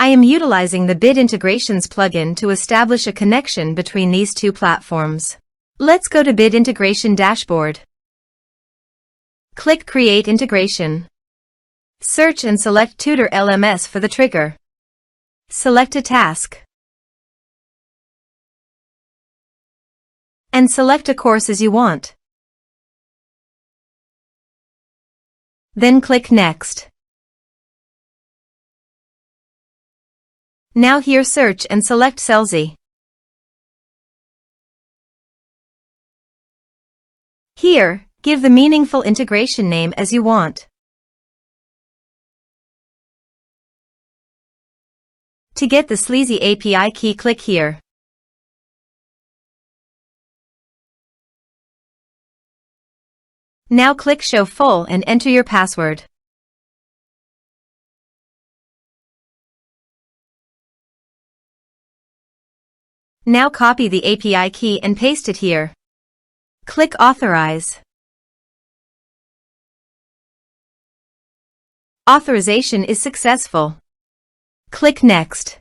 I am utilizing the Bit Integrations plugin to establish a connection between these two platforms. Let's go to Bit Integration Dashboard. Click Create Integration. Search and select Tutor LMS for the trigger. Select a task. And select a course as you want. Then click Next. Now here search and select Selzy. Here, give the meaningful integration name as you want. To get the Selzy API key, click here. Now click Show Full and enter your password. Now copy the API key and paste it here. Click Authorize. Authorization is successful. Click Next.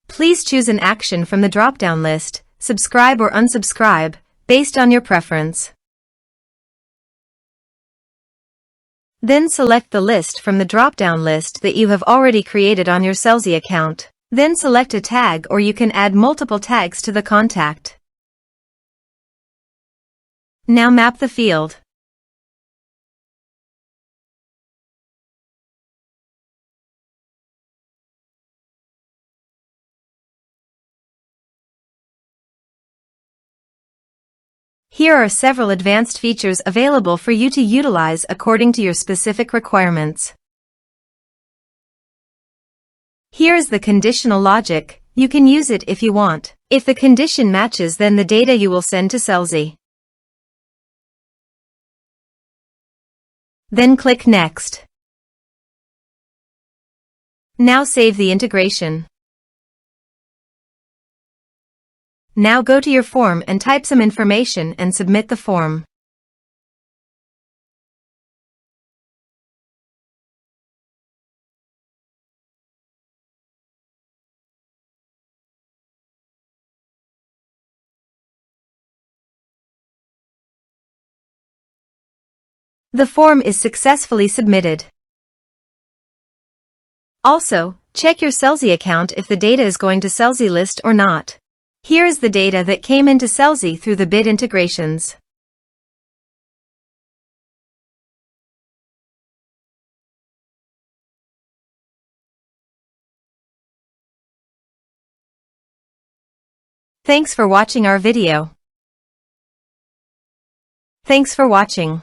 Please choose an action from the drop-down list, subscribe or unsubscribe, based on your preference. Then select the list from the drop-down list that you have already created on your Selzy account. Then select a tag, or you can add multiple tags to the contact. Now map the field. Here are several advanced features available for you to utilize according to your specific requirements. Here is the conditional logic. You can use it if you want. If the condition matches, then the data you will send to Selzy. Then click Next. Now save the integration. Now go to your form and type some information and submit the form. The form is successfully submitted. Also, check your Selzy account if the data is going to Selzy list or not. Here is the data that came into Selzy through the Bit Integrations. Thanks for watching our video. Thanks for watching.